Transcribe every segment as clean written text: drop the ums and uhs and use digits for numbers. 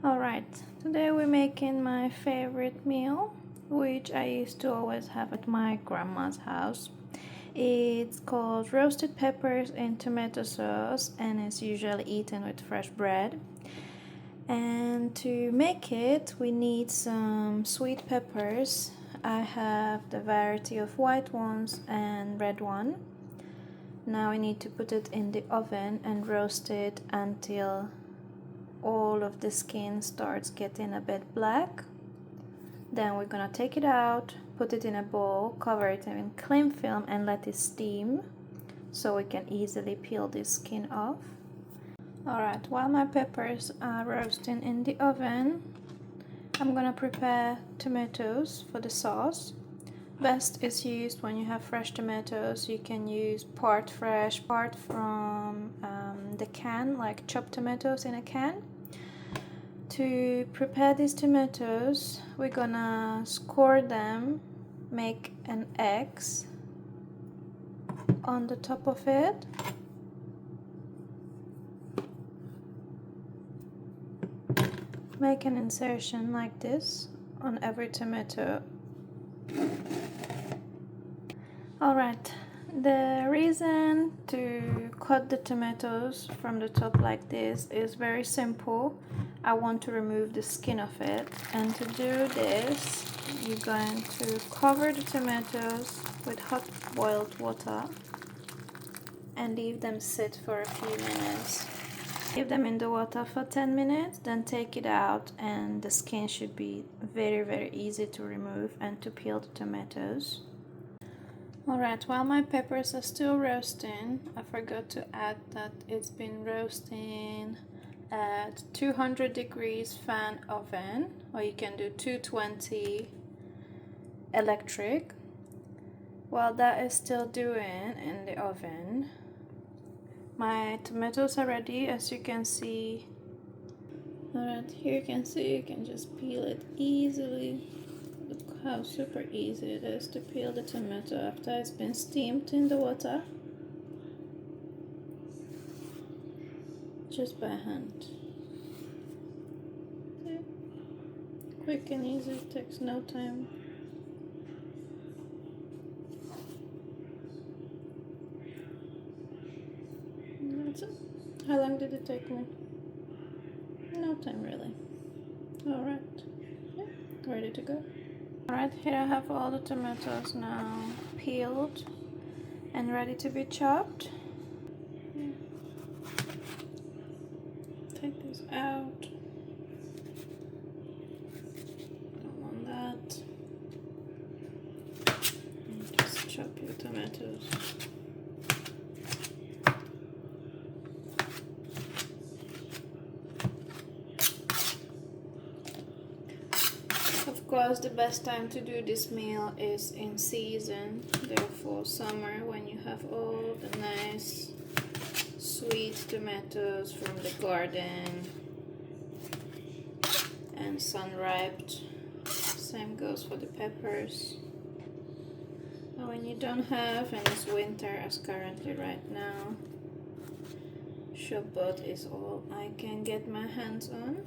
Alright, today we're making my favorite meal, which I used to always have at my grandma's house. It's called roasted peppers in tomato sauce and it's usually eaten with fresh bread. And to make it, we need some sweet peppers. I have the variety of white ones and red one. Now we need to put it in the oven and roast it until all of the skin starts getting a bit black. Then we're gonna take it out, put it in a bowl, cover it in cling film and let it steam so we can easily peel the skin off. Alright, while my peppers are roasting in the oven, I'm gonna prepare tomatoes for the sauce. Best is used when you have fresh tomatoes. You can use part fresh, part from the can, like chopped tomatoes in a can. To prepare these tomatoes, we're gonna score them, make an X on the top of it. Make an insertion like this on every tomato. Alright, the reason to cut the tomatoes from the top like this is very simple. I want to remove the skin of it, and to do this you're going to cover the tomatoes with hot boiled water and leave them sit for a few minutes. Leave them in the water for 10 minutes, then take it out and the skin should be very easy to remove and to peel the tomatoes. Alright, while my peppers are still roasting, I forgot to add that it's been roasting at 200 degrees fan oven, or you can do 220 electric. While that is still doing in the oven, my tomatoes are ready, as you can see. Alright, here you can see you can just peel it easily. Look how super easy it is to peel the tomato after it's been steamed in the water. Just by hand. See? Quick and easy, it takes no time. And that's it. How long did it take me? No time really. Alright, yeah, ready to go. Alright, here I have all the tomatoes now peeled and ready to be chopped. Take this out. Don't want that. And just chop your tomatoes. Of course, the best time to do this meal is in season, therefore summer, when you have all the nice sweet tomatoes from the garden and sun-ripe. Same goes for the peppers. And when you don't have, and it's winter as currently right now, shop-bot is all I can get my hands on.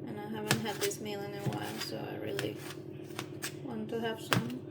And I haven't had this meal in a while, so I really want to have some.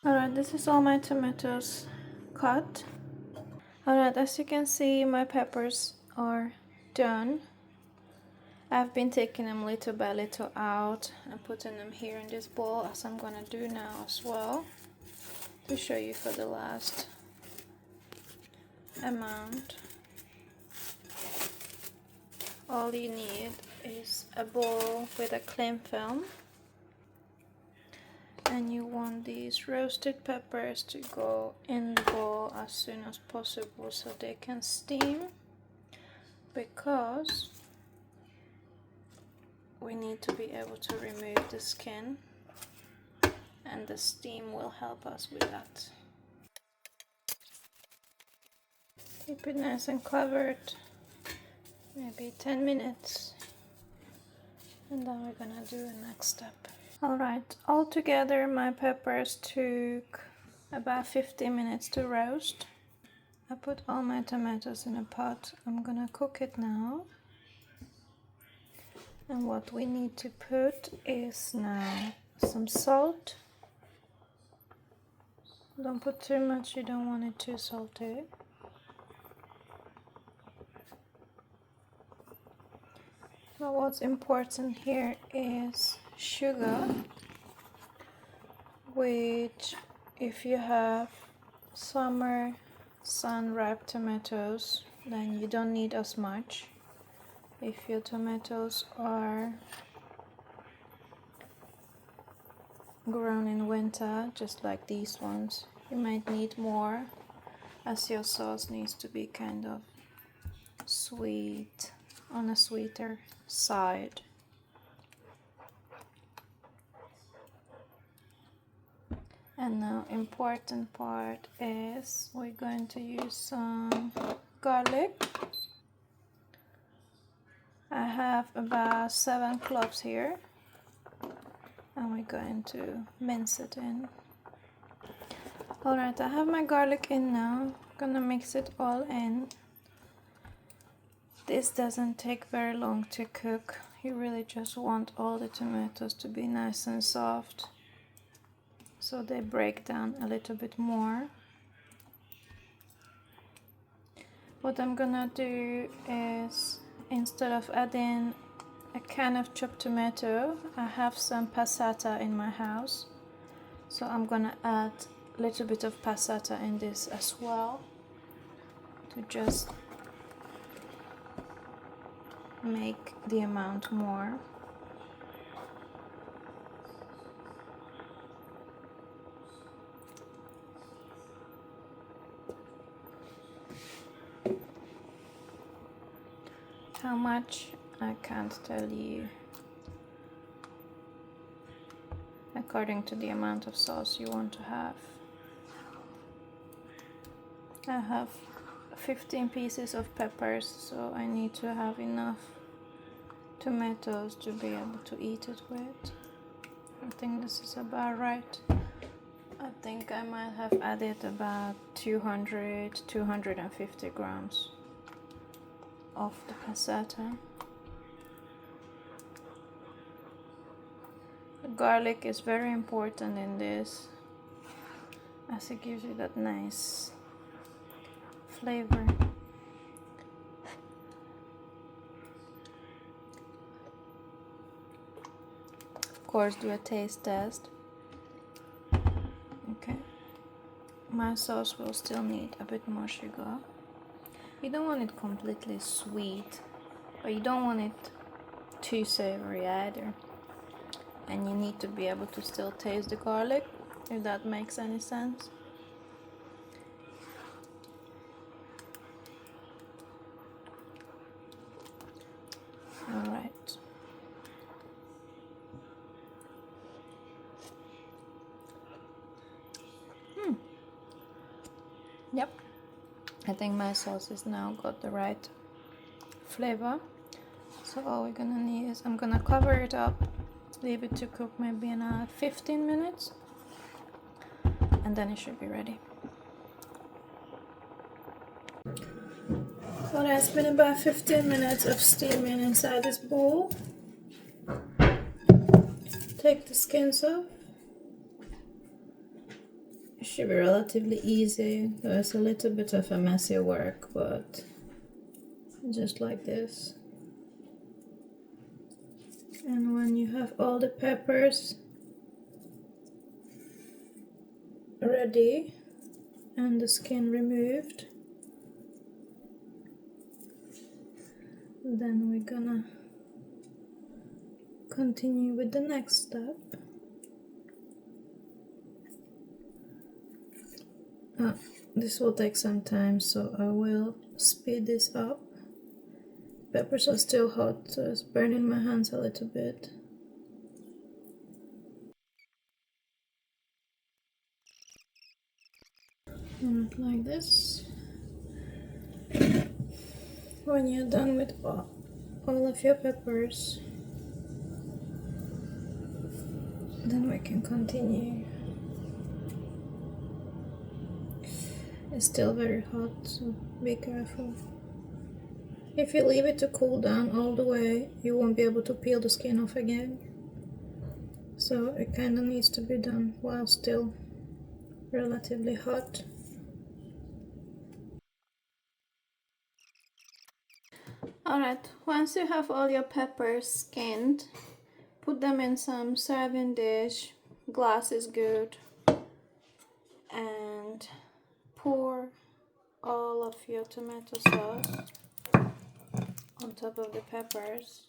Alright, this is all my tomatoes cut. Alright, as you can see, my peppers are done. I've been taking them little by little out and putting them here in this bowl, as I'm gonna do now as well, to show you for the last amount. All you need is a bowl with a cling film, and you want these roasted peppers to go in the bowl as soon as possible so they can steam, because we need to be able to remove the skin, and the steam will help us with that. Keep it nice and covered, maybe 10 minutes, and then we're gonna do the next step. Alright, altogether my peppers took about 50 minutes to roast. I put all my tomatoes in a pot. I'm gonna cook it now. And what we need to put is now some salt. Don't put too much, you don't want it too salty. But what's important here is sugar, which if you have summer sun-ripe tomatoes, then you don't need as much. If your tomatoes are grown in winter, just like these ones, you might need more, as your sauce needs to be kind of sweet, on a sweeter side. And now important part is we're going to use some garlic. I have about 7 cloves here, and we're going to mince it in. Alright, I have my garlic in now. Gonna mix it all in. This doesn't take very long to cook. You really just want all the tomatoes to be nice and soft, so they break down a little bit more. What I'm gonna do is, instead of adding a can of chopped tomato, I have some passata in my house, so I'm gonna add a little bit of passata in this as well, to just make the amount more. How much, I can't tell you. According to the amount of sauce you want to have. I have 15 pieces of peppers, so I need to have enough tomatoes to be able to eat it with. I think this is about right. I think I might have added about 200-250 grams of the passata. The garlic is very important in this, as it gives you that nice flavor. Of course, do a taste test. Okay, my sauce will still need a bit more sugar. You don't want it completely sweet, but you don't want it too savory either. And you need to be able to still taste the garlic, if that makes any sense. Alright. Yep. I think my sauce is now got the right flavor. So all we're gonna need is, I'm gonna cover it up, leave it to cook maybe in 15 minutes, and then it should be ready. Well, it's been about 15 minutes of steaming inside this bowl. Take the skins off. It should be relatively easy. There's a little bit of a messy work, but just like this. And when you have all the peppers ready and the skin removed, then we're gonna continue with the next step. This will take some time, so I will speed this up. Peppers are still hot, so it's burning my hands a little bit. And like this. When you're done with all of your peppers, then we can continue. It's still very hot, so be careful. If you leave it to cool down all the way, you won't be able to peel the skin off again. So it kind of needs to be done while still relatively hot. Alright, once you have all your peppers skinned, put them in some serving dish. Glass is good. And pour all of your tomato sauce on top of the peppers.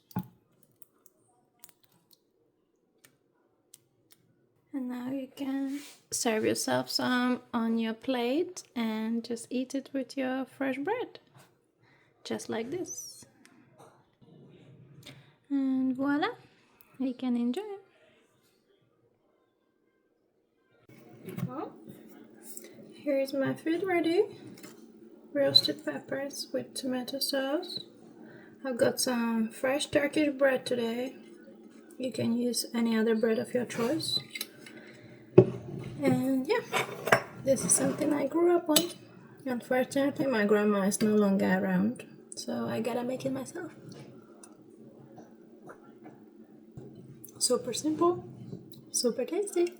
And now you can serve yourself some on your plate and just eat it with your fresh bread. Just like this. And voila, you can enjoy it. Well, here's my food ready. Roasted peppers with tomato sauce. I've got some fresh Turkish bread today. You can use any other bread of your choice. And yeah, this is something I grew up on. Unfortunately, my grandma is no longer around, so I gotta make it myself. Super simple, super tasty.